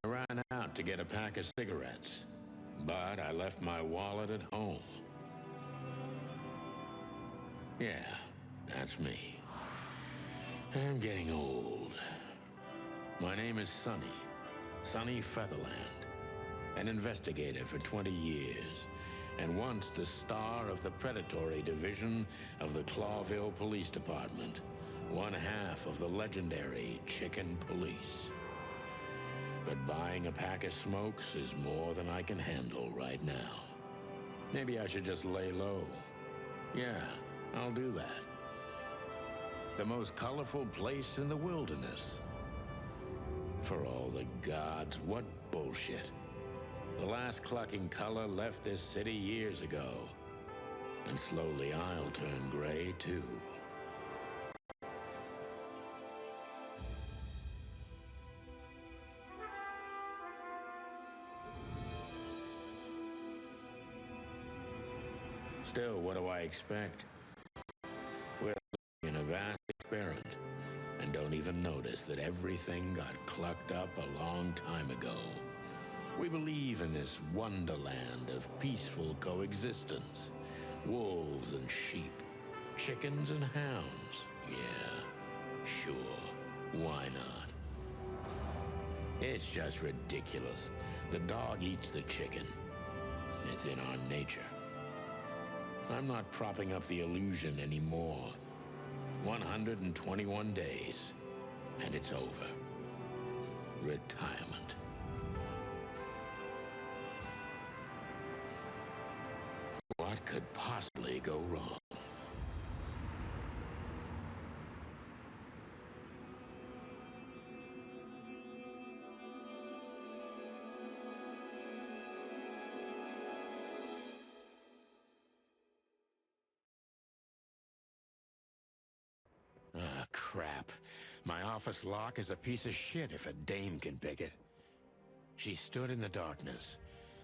I ran out to get a pack of cigarettes, but I left my wallet at home. Yeah, that's me. I'm getting old. My name is Sonny Featherland, an investigator for 20 years, and once the star of the predatory division of the Clawville Police Department, one half of the legendary Chicken Police. But buying a pack of smokes is more than I can handle right now. Maybe I should just lay low. Yeah, I'll do that. The most colorful place in the wilderness. For all the gods, what bullshit. The last clucking color left this city years ago. And slowly I'll turn gray too. Still, what do I expect? We're in a vast experiment, and don't even notice that everything got clucked up a long time ago. We believe in this wonderland of peaceful coexistence. Wolves and sheep, chickens and hounds. Yeah, sure, why not? It's just ridiculous. The dog eats the chicken. It's in our nature. I'm not propping up the illusion anymore. 121 days, and it's over. Retirement. What could possibly go wrong? Ah, crap. My office lock is a piece of shit if a dame can pick it. She stood in the darkness.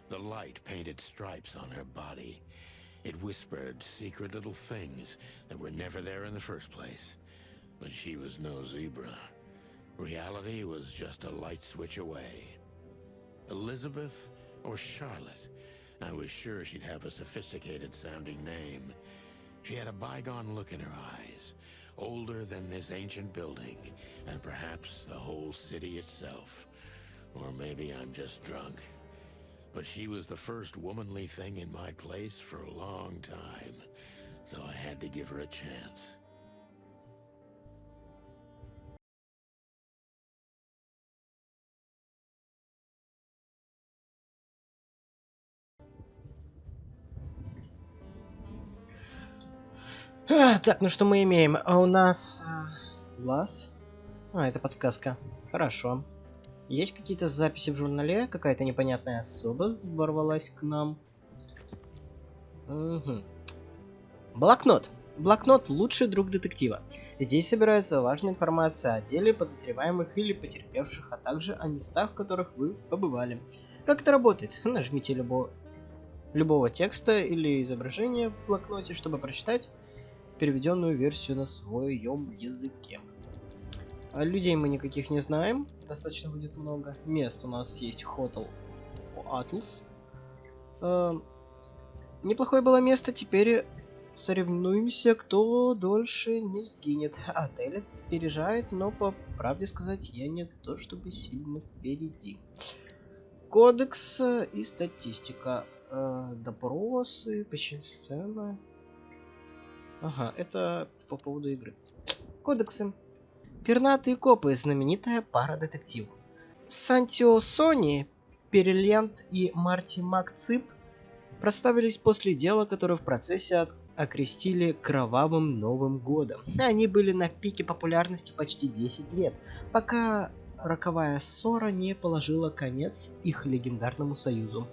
The light painted stripes on her body. It whispered secret little things that were never there in the first place. But she was no zebra. Reality was just a light switch away. Elizabeth or Charlotte? I was sure she'd have a sophisticated sounding name. She had a bygone look in her eyes, older than this ancient building, and perhaps the whole city itself. Or maybe I'm just drunk. But she was the first womanly thing in my place for a long time, so I had to give her a chance. Так, ну что мы имеем? А у нас глаз. Это подсказка. Хорошо. Есть какие-то записи в журнале? Какая-то непонятная особа ворвалась к нам. Угу. Блокнот. Блокнот — лучший друг детектива. Здесь собирается важная информация о деле, подозреваемых или потерпевших, а также о местах, в которых вы побывали. Как это работает? Нажмите любого текста или изображения в блокноте, чтобы прочитать переведенную версию на своем языке. Людей мы никаких не знаем, достаточно будет много. Мест у нас есть Hotel Atlas. Неплохое было место, теперь соревнуемся, кто дольше не сгинет. Отель опережает, но по правде сказать, я не то чтобы сильно впереди. Кодекс и статистика. Допросы, сцена. Ага, это по поводу игры. Кодексы. Пернатые копы — знаменитая пара детективов. Сантио Сони, Перелент и Марти Макцип проставились после дела, которое в процессе окрестили Кровавым Новым Годом. Они были на пике популярности почти 10 лет, пока роковая ссора не положила конец их легендарному союзу.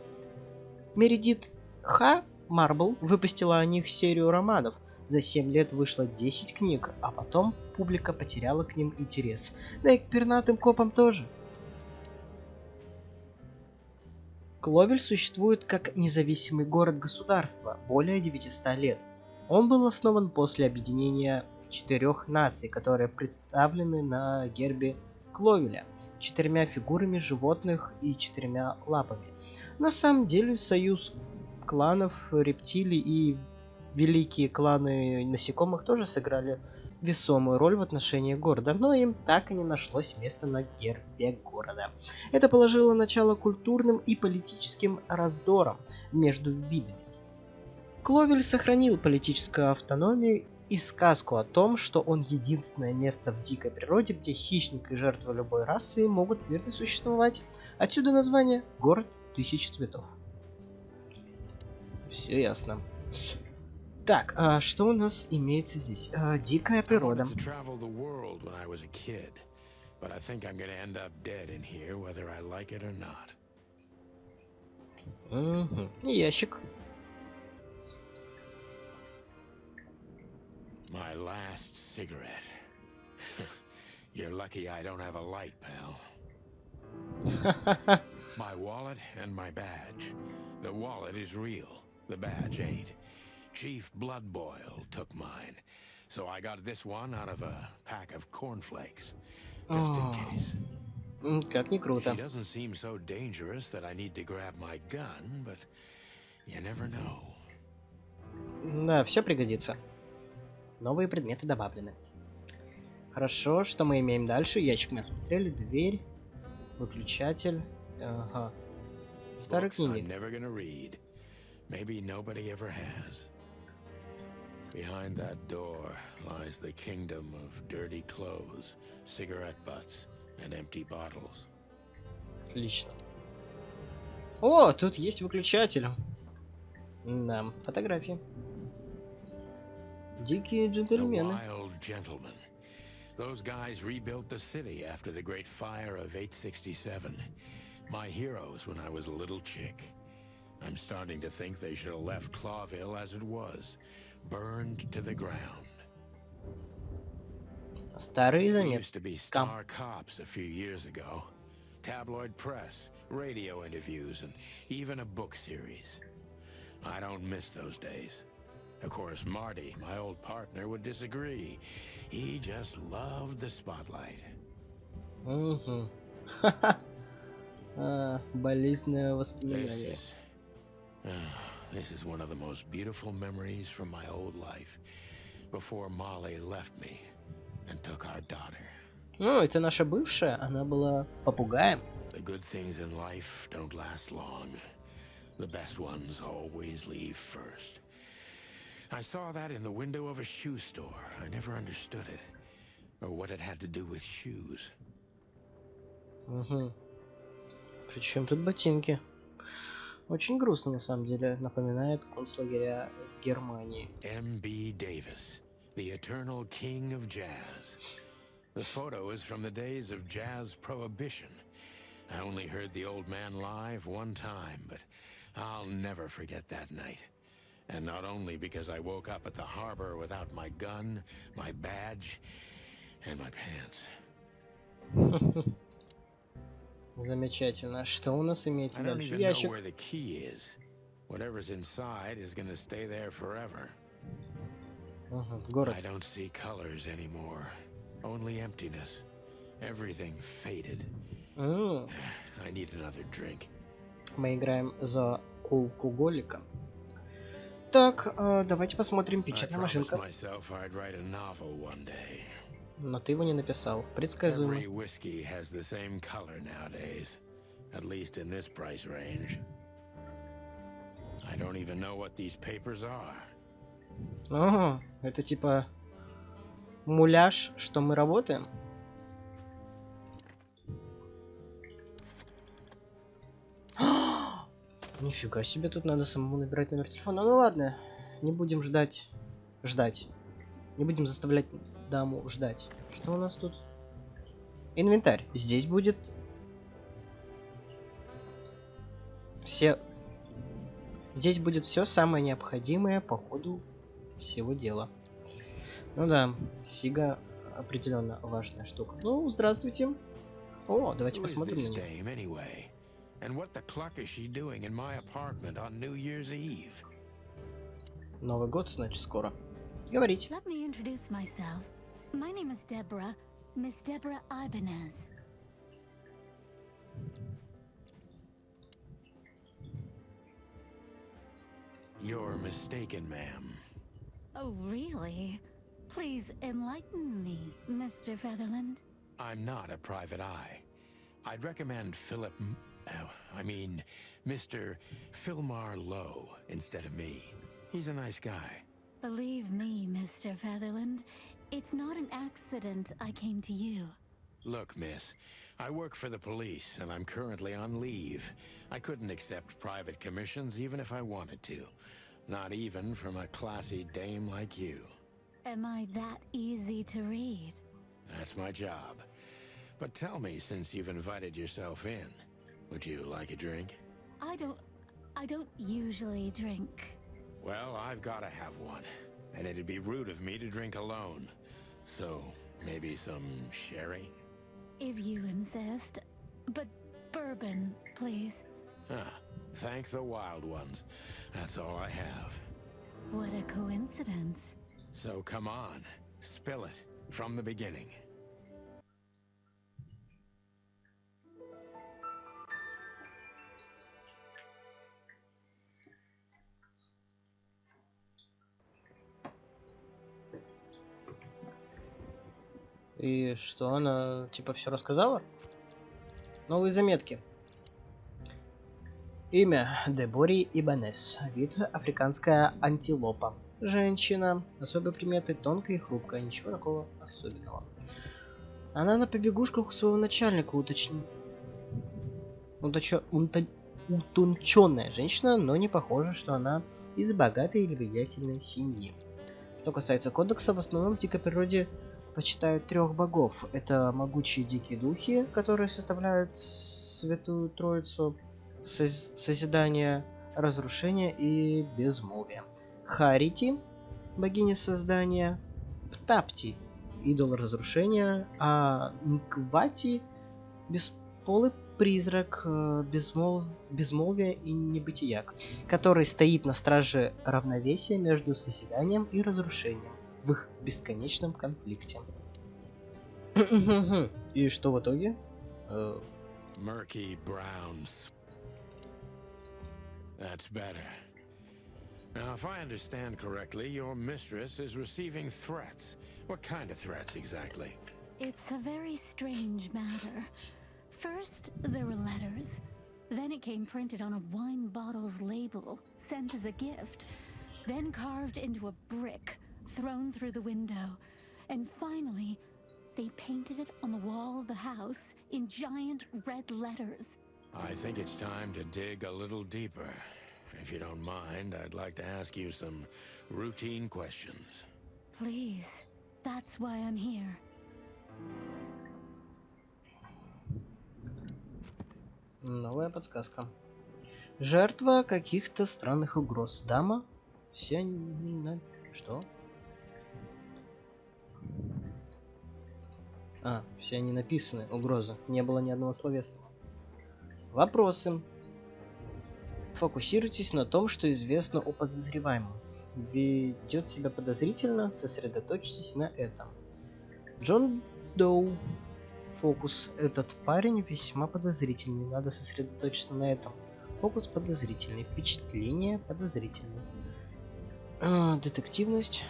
Мередит Х. Марбл выпустила о них серию романов. За 7 лет вышло 10 книг, а потом публика потеряла к ним интерес. Да и к пернатым копам тоже. Кловель существует как независимый город-государство более 900 лет. Он был основан после объединения 4 наций, которые представлены на гербе Кловеля, 4 фигурами животных и 4 лапами. На самом деле союз кланов рептилий и великие кланы насекомых тоже сыграли весомую роль в отношении города, но им так и не нашлось места на гербе города. Это положило начало культурным и политическим раздорам между видами. Кловель сохранил политическую автономию и сказку о том, что он единственное место в дикой природе, где хищник и жертва любой расы могут мирно существовать. Отсюда название «Город тысячи цветов». Все ясно. Так, а что у нас имеется здесь? Дикая природа. Угу. Ящик. My last cigarette. You're lucky I don't have a light, pal. My wallet and my badge. The wallet is real. The badge ain't. Chief Bloodboil took mine. So I got this one out of a pack of cornflakes. Just in case. Как ни круто. She doesn't seem so dangerous that I need to grab my gun, but you never know. Да, все пригодится. Новые предметы добавлены. Хорошо, что мы имеем дальше? Ящик мы осмотрели, дверь, выключатель. Ага. Старые книги. Behind that door lies the kingdom of dirty clothes, cigarette butts, and empty bottles. Отлично. О, тут есть выключатель. Да, фотографии. Дикие джентльмены. Those guys rebuilt the city after the great fire of 867. My heroes when I was a little chick. I'm starting to think they should have left Clawville as it was, burned to the ground. Старые We used to заметки. be star cops a few years ago. Tabloid press, radio interviews, and even a book series. I don't miss those days. Of course, Marty, my old partner, would disagree. He just loved the spotlight. Угу. Болезненное воспоминание. This is one of the most beautiful memories from my old life, before Molly left me and took our daughter. Ну, это наша бывшая, она была попугаем. The good things in life don't last long. The best ones always leave first. I saw that in the window of a shoe store. I never understood it, or what it had to do with shoes. Угу. Причем тут ботинки? Очень грустно, на самом деле. Напоминает концлагеря Германии. M.B. Davis, the eternal king of jazz. The photo is from the days of jazz prohibition. I only heard the old man live one time, but I'll never forget that night. And not only because I woke up at the harbor without my gun, my badge, and my pants. Замечательно. Что у нас имеется I don't дальше? even know Ящик. where the key is. Whatever's inside is gonna stay there forever. Город. I don't see colors anymore. Only emptiness. Everything faded. I need another drink. Мы играем за алкоголика. Так, давайте посмотрим. Печатная машинка. Но ты его не написал. Предсказуемо. Ага, это типа муляж, что мы работаем. Нифига себе, тут надо самому набирать номер телефона. Ну ладно, не будем ждать. Не будем заставлять даму ждать. Что у нас тут? Инвентарь. Здесь будет все. Здесь будет все самое необходимое по ходу всего дела. Ну да, Сига определенно важная штука. Ну, здравствуйте. О, давайте посмотрим на нее. And what the cluck is she doing in my apartment on New Year's Eve? Новый год, значит, скоро. Говорите. Let me introduce myself. My name is Deborah, Miss Deborah Ibanez. You're mistaken, ma'am. Oh, really? Please enlighten me, Mr. Featherland. I'm not a private eye. I'd recommend Mr. Philmar Lowe instead of me. He's a nice guy. Believe me, Mr. Featherland, it's not an accident I came to you. Look, miss, I work for the police, and I'm currently on leave. I couldn't accept private commissions even if I wanted to. Not even from a classy dame like you. Am I that easy to read? That's my job. But tell me, since you've invited yourself in, would you like a drink? I don't usually drink. Well, I've got to have one. And it'd be rude of me to drink alone. So, maybe some sherry? If you insist. But bourbon, please. Ah, thank the wild ones. That's all I have. What a coincidence. So come on, spill it from the beginning. И что, она типа все рассказала? Новые заметки. Имя Дебори Ибанес. Вид африканская антилопа. Женщина. Особые приметы тонкая и хрупкая. Ничего такого особенного. Она на побегушках у своего начальника утонченная женщина, но не похоже, что она из богатой или влиятельной семьи. Что касается кодекса, в основном в дикой природе почитают трех богов. Это могучие дикие духи, которые составляют Святую Троицу, созидание, разрушение и безмолвие. Харити, богиня создания, Птапти, идол разрушения, а Нквати, бесполый призрак безмолвия и небытия, который стоит на страже равновесия между созиданием и разрушением в их бесконечном конфликте. И что в итоге? Murky browns. That's better. Now, if I understand correctly, your mistress is receiving threats. What kind of threats exactly? It's a very strange matter. First, there were letters. Then it came printed on a wine bottle's label, sent as a gift. Then carved into a brick, thrown through the window. And finally, they painted it on the wall of the house in giant red letters. I think it's time to dig a little deeper. If you don't mind, I'd like to ask you some routine questions. Please, that's why I'm here. Новая подсказка. Жертва каких-то странных угроз. Дама? Все они... Что? Все они написаны. Угрозы. Не было ни одного словесного. Вопросы. Фокусируйтесь на том, что известно о подозреваемом. Ведет себя подозрительно, сосредоточьтесь на этом. Джон Доу. Фокус. Этот парень весьма подозрительный. Надо сосредоточиться на этом. Фокус подозрительный. Впечатление подозрительное. Детективность.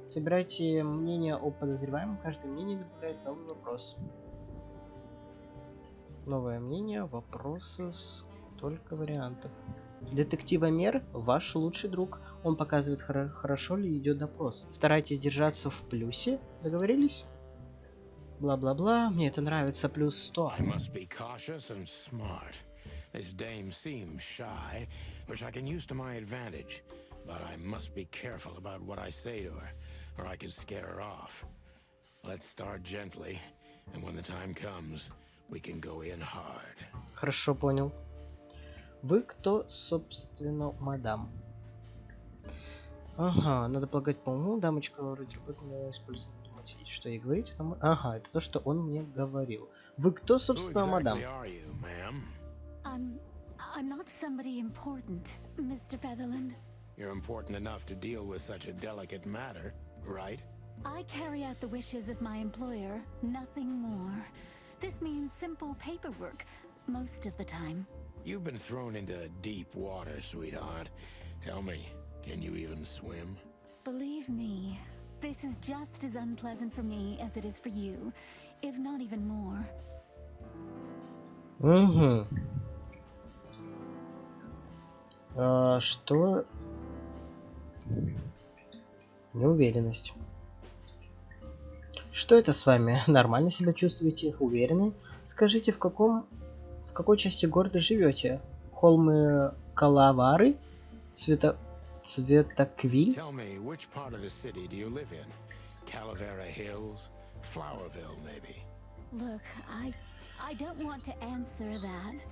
Собирайте мнение о подозреваемом. Каждое мнение добавляет новый вопрос. Новое мнение, вопросы, столько вариантов. Детективомер – ваш лучший друг. Он показывает, хорошо ли идет допрос. Старайтесь держаться в плюсе. Договорились? Бла-бла-бла. Мне это нравится. Плюс 100. I must be cautious and smart. This dame seems shy, which I can use to my advantage. But I must be careful about what I say to her, or I could scare her off. Let's start gently, and when the time comes, we can go in hard. Хорошо, понял. Вы кто, собственно, мадам? Ага, надо полагать по уму. Дамочка вроде бы использует думать, что ей говорить. Ага, это то, что он мне говорил. Вы кто, собственно, мадам? I'm not somebody important, Mr. Featherland. You're important enough to deal with such a delicate matter, right? I carry out the wishes of my employer, nothing more. This means simple paperwork, most of the time. You've been thrown into deep water, sweetheart. Tell me, can you even swim? Believe me, this is just as unpleasant for me as it is for you, if not even more. Угу. Что? Неуверенность. Что это с вами? Нормально себя чувствуете? Уверены? Скажите, в какой части города живете? Холмы Калавары? Цветоквиль? Tell me, which part of the city do you live in? Calavera Hills? Flowerville, maybe? Look, I don't want to answer that.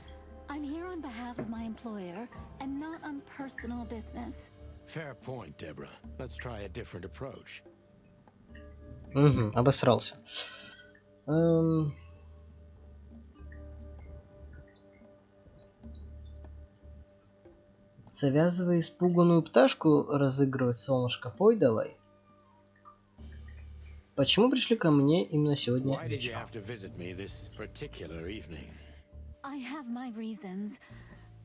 I'm here on behalf of my employer and not on personal business. Fair point, Deborah. Let's try a different approach. Угу, обосрался. Завязывай испуганную пташку разыгрывать, солнышко. Пой давай. Почему пришли ко мне именно сегодня Why did you вечером? have to visit me this particular evening? I have my reasons.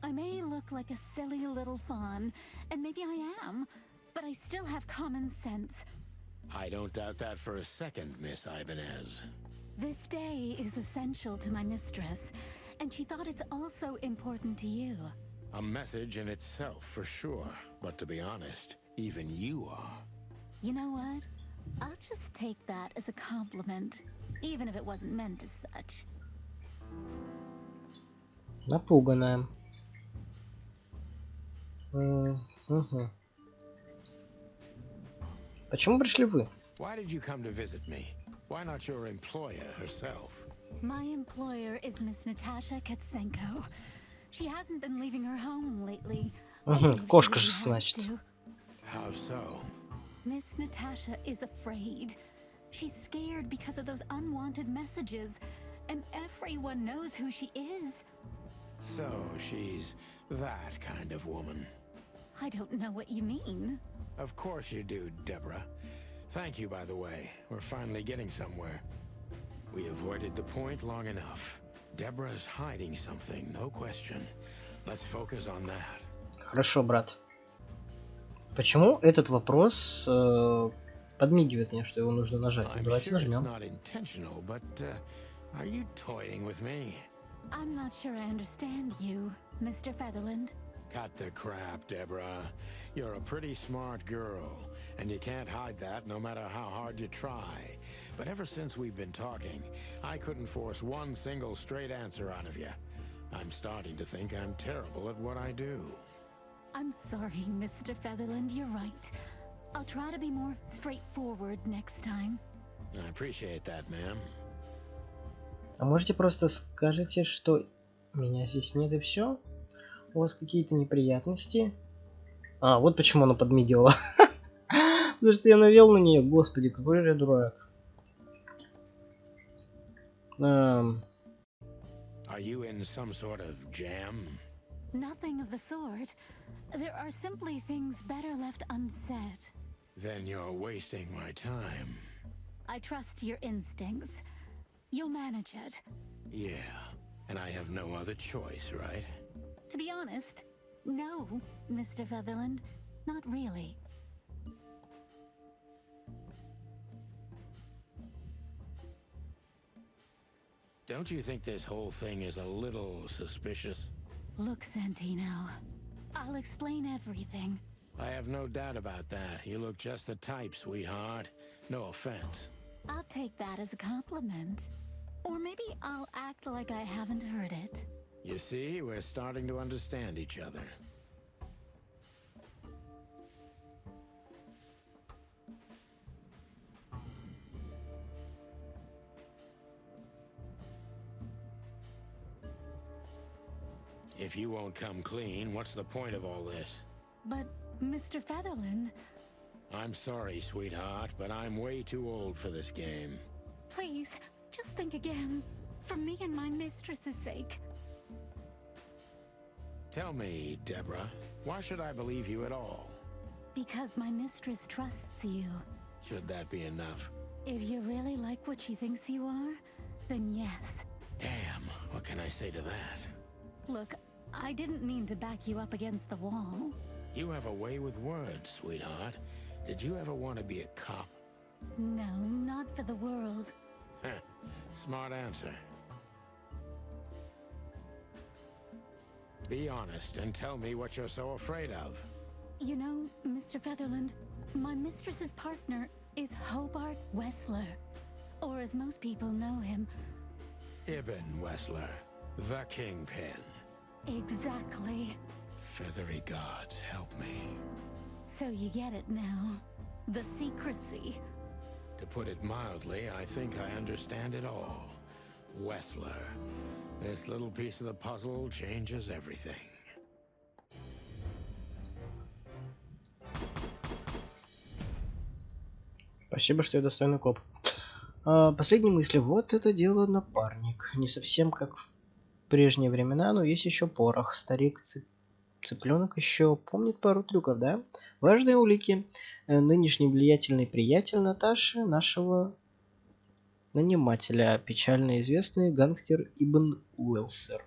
I may look like a silly little fawn, and maybe I am, but I still have common sense. I don't doubt that for a second, Miss Ibanez. This day is essential to my mistress, and she thought it's also important to you. A message in itself, for sure. But to be honest, even you are. You know what? I'll just take that as a compliment, even if it wasn't meant as such. Напуганная. Угу. Почему пришли вы? Why did you come to visit me? Why not your employer herself? My employer is Miss Natasha Katsenko. She hasn't been leaving her home lately. Угу. Кошка же, значит. How so? Miss Natasha is afraid. She's scared because of those unwanted messages, and everyone knows who she is. So she's that kind of woman. I don't know what you mean. Of course you do, Deborah. Thank you, by the way. We're finally getting somewhere. We avoided the point long enough. Deborah's hiding something, no question. Let's focus on that. Хорошо, брат. Почему этот вопрос подмигивает мне, что его нужно нажать? I'm Давайте sure it's нажмем. not intentional, but are you toying with me? I'm not sure I understand you, Mr. Featherland. Cut the crap, Deborah. You're a pretty smart girl, and you can't hide that no matter how hard you try. But ever since we've been talking, I couldn't force one single straight answer out of you. I'm starting to think I'm terrible at what I do. I'm sorry, Mr. Featherland, you're right. I'll try to be more straightforward next time. I appreciate that, ma'am. А можете просто скажете, что меня здесь нет и все? У вас какие-то неприятности? А, вот почему она подмигивала. Потому что я навел на нее. Господи, какой же я дурак. Are you in some sort of jam? Nothing of the sort. There are simply things better left unsaid. Then you're wasting my time. I trust your instincts. You'll manage it. Yeah, and I have no other choice, right? To be honest, no, Mr. Featherland. Not really. Don't you think this whole thing is a little suspicious? Look, Santino, I'll explain everything. I have no doubt about that. You look just the type, sweetheart. No offense. I'll take that as a compliment. Or maybe I'll act like I haven't heard it. You see, we're starting to understand each other. If you won't come clean, what's the point of all this? But, Mr. Featherland, I'm sorry, sweetheart, but I'm way too old for this game. please, just think again. For me and my mistress's sake. Tell me, Deborah, why should I believe you at all? Because my mistress trusts you. Should that be enough? If you really like what she thinks you are, then yes. Damn, what can I say to that? Look, I didn't mean to back you up against the wall. You have a way with words, sweetheart. Did you ever want to be a cop? No, not for the world. Smart answer. Be honest and tell me what you're so afraid of. You know, Mr. Featherland, my mistress's partner is Hobart Wessler. Or as most people know him... Ibn Wessler, the kingpin. Exactly. Feathery gods, help me. So you get it now. The secrecy. To put it mildly, I think I understand it all. Wessler. This little piece of the puzzle changes everything. Спасибо, что я достойный коп. Последние мысли. Вот это дело напарник. Не совсем как в прежние времена, но есть еще порох. Старик цыпленок еще помнит пару трюков, да? Важные улики. Нынешний влиятельный приятель Наташи, нашего нанимателя, печально известный гангстер Ибн Уэслер.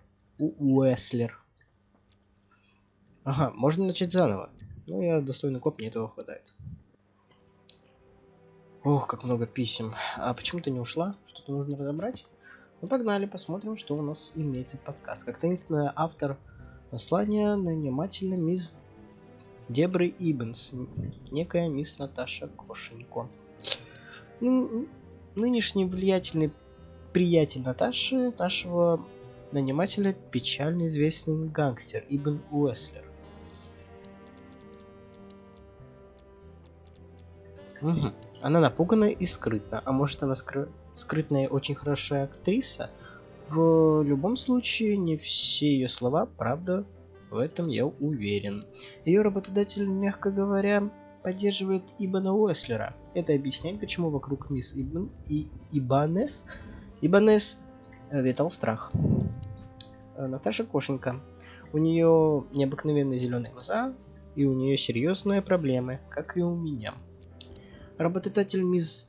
Ага, можно начать заново. Ну, я достойный коп, мне этого хватает. Ох, как много писем. А почему ты не ушла? Что-то нужно разобрать? Ну, погнали, посмотрим, что у нас имеется в подсказках. Таинственный автор послания нанимательно мисс Дебры Ибнс, некая мисс Наташа Кошенько. Нынешний влиятельный приятель Наташи, нашего нанимателя, печально известный гангстер Ибн Уэслер. Угу. Она напугана и скрытна. А может, она скрытная и очень хорошая актриса? В любом случае, не все ее слова правда, в этом я уверен. Ее работодатель, мягко говоря, поддерживает Ибна Уэслера. Это объясняет, почему вокруг мисс Ибанес витал страх. Наташа Кошенька. У нее необыкновенно зеленые глаза, и у нее серьезные проблемы, как и у меня. Работодатель мисс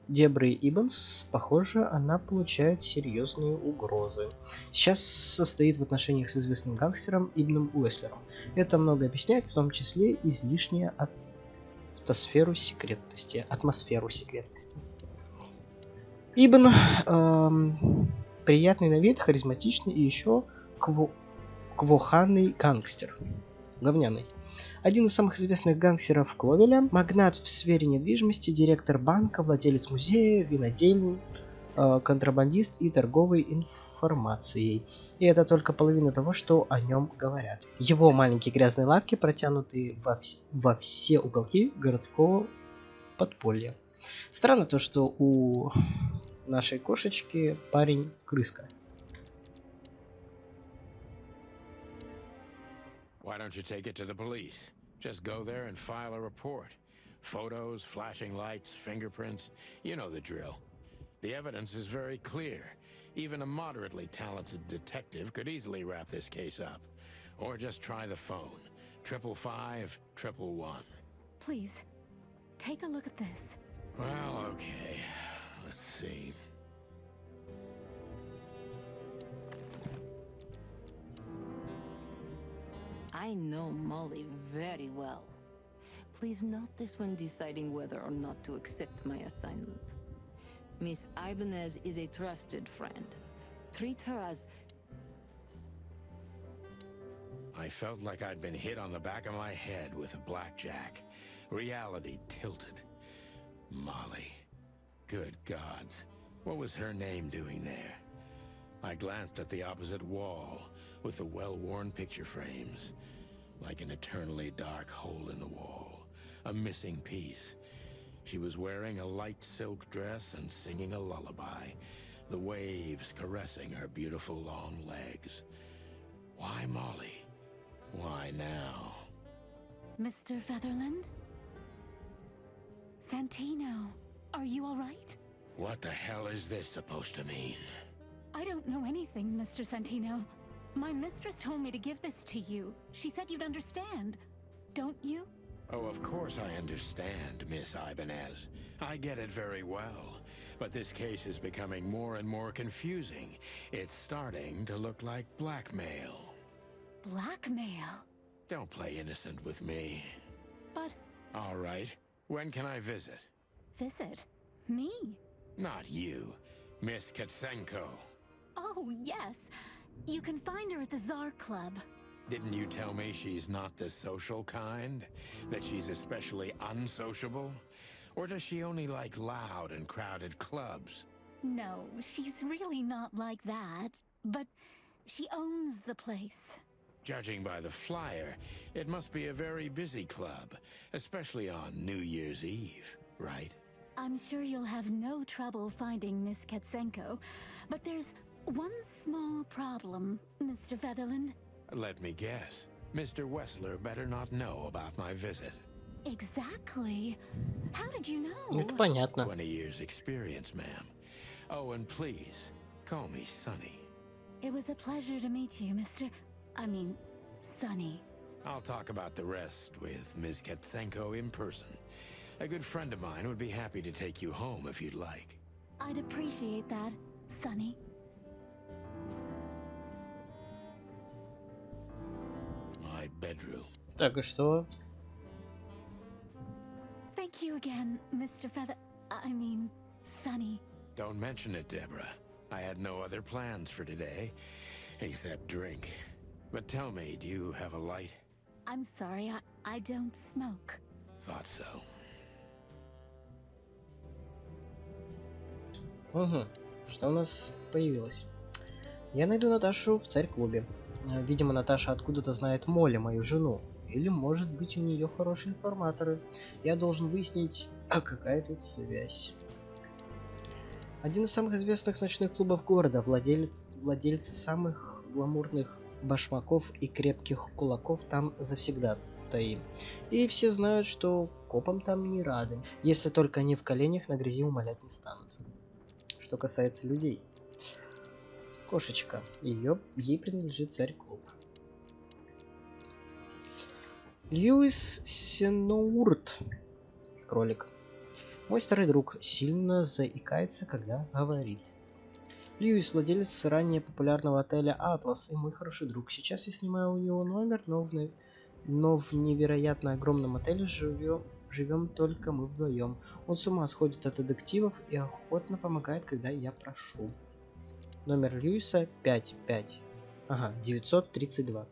Дебры Ибнс, похоже, она получает серьезные угрозы. Сейчас состоит в отношениях с известным гангстером Ибном Уэслером. Это много объясняет, в том числе излишнюю атмосферу секретности. Ибн приятный на вид, харизматичный и еще квоханный гангстер. Говняный. Один из самых известных гангстеров Кловеля, магнат в сфере недвижимости, директор банка, владелец музея, винодельни, контрабандист и торговой информацией. И это только половина того, что о нем говорят. Его маленькие грязные лапки протянуты во все уголки городского подполья. Странно то, что у нашей кошечки парень крыска. Why don't you take it to the police? Just go there and file a report. Photos, flashing lights, fingerprints, you know the drill. The evidence is very clear. Even a moderately talented detective could easily wrap this case up. Or just try the phone. 555-111. Please, take a look at this. Well, okay. Let's see. I know Molly very well. Please note this when deciding whether or not to accept my assignment. Miss Ibanez is a trusted friend. Treat her as... I felt like I'd been hit on the back of my head with a blackjack. Reality tilted. Molly. Good gods. What was her name doing there? I glanced at the opposite wall with the well-worn picture frames. Like an eternally dark hole in the wall. A missing piece. She was wearing a light silk dress and singing a lullaby. The waves caressing her beautiful long legs. Why Molly? Why now? Mr. Featherland? Santino, are you all right? What the hell is this supposed to mean? I don't know anything, Mr. Santino. My mistress told me to give this to you. She said you'd understand. Don't you? Oh, of course I understand, Miss Ibanez. I get it very well. But this case is becoming more and more confusing. It's starting to look like blackmail. Blackmail? Don't play innocent with me. But All right. When can I visit? visit me? Not you. Miss Katsenko. Oh, yes. You can find her at the Tsar Club. Didn't you tell me she's not the social kind? That she's especially unsociable? Or does she only like loud and crowded clubs? No, she's really not like that. But she owns the place. Judging by the flyer, it must be a very busy club, especially on New Year's Eve, right? I'm sure you'll have no trouble finding Miss Katsenko, but there's one small problem, Mr. Featherland. Let me guess. Mr. Wessler better not know about my visit. Exactly. How did you know? Это понятно. 20 years experience, ma'am. Oh, and please, call me Sonny. It was a pleasure to meet you, Sonny. I'll talk about the rest with Ms. Katsenko in person. A good friend of mine would be happy to take you home if you'd like. I'd appreciate that, Sonny. My bedroom. Так, и что? Thank you again, Mr. Sonny. Don't mention it, Deborah. I had no other plans for today, except drink. But tell me, do you have a light? I'm sorry, I don't smoke. Thought so. Угу. Что у нас появилось? Я найду Наташу в царь-клубе. Видимо, Наташа откуда-то знает Молли, мою жену. Или, может быть, у нее хорошие информаторы. Я должен выяснить, какая тут связь. Один из самых известных ночных клубов города, владельцы самых гламурных башмаков и крепких кулаков там завсегдатаи. И все знают, что копам там не рады, если только они в коленях на грязи умолять не станут. Что касается людей. Кошечка. Ей принадлежит царь-клуб. Льюис Сеноурт. Кролик. Мой старый друг сильно заикается, когда говорит. Льюис владелец ранее популярного отеля «Атлас» и мой хороший друг. Сейчас я снимаю у него номер, но в невероятно огромном отеле живем только мы вдвоем. Он с ума сходит от детективов и охотно помогает, когда я прошу. Номер Льюиса 932.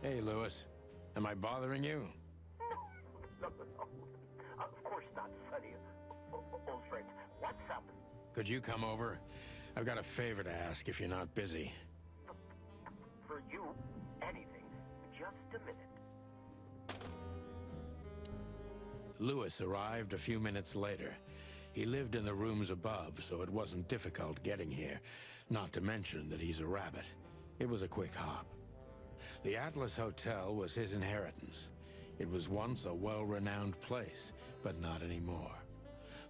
Hey, Lewis. Am I bothering you? No. Of course not, Sonny. Old friend, what's up? Could you come over? I've got a favor to ask if you're not busy. For you, anything. Just a minute. Lewis arrived a few minutes later. He lived in the rooms above, so it wasn't difficult getting here, not to mention that he's a rabbit. It was a quick hop. The Atlas Hotel was his inheritance. It was once a well-renowned place, but not anymore.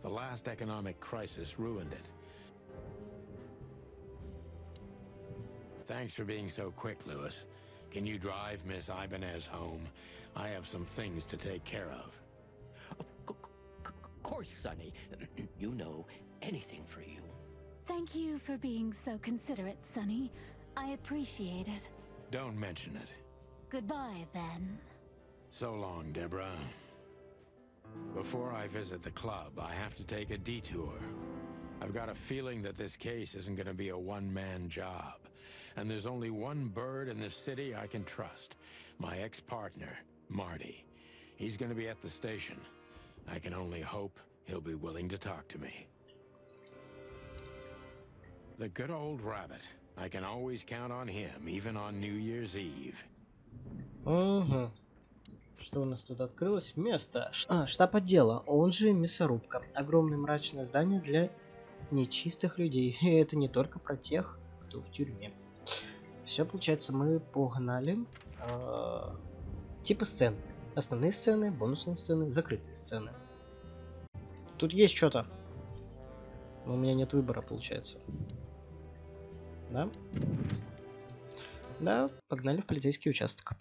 The last economic crisis ruined it. Thanks for being so quick, Lewis. Can you drive Miss Ibanez home? I have some things to take care of. Of course, Sonny. You know, anything for you. Thank you for being so considerate, Sonny. I appreciate it. Don't mention it. Goodbye, then. So long, Deborah. Before I visit the club, I have to take a detour. I've got a feeling that this case isn't going to be a one-man job. And there's only one bird in this city I can trust. My ex-partner, Marty. He's going to be at the station. I can only hope he'll be willing to talk to me. The good old rabbit. I can always count on him, even on New Year's Eve. Угу. Что у нас тут открылось? Место. Штаб отдела, он же мясорубка. Огромное мрачное здание для нечистых людей. И это не только про тех, кто в тюрьме. Все, получается, мы погнали. Типы сцен. Основные сцены, бонусные сцены, закрытые сцены. Тут есть что-то. Но у меня нет выбора, получается. Да? Да, погнали в полицейский участок.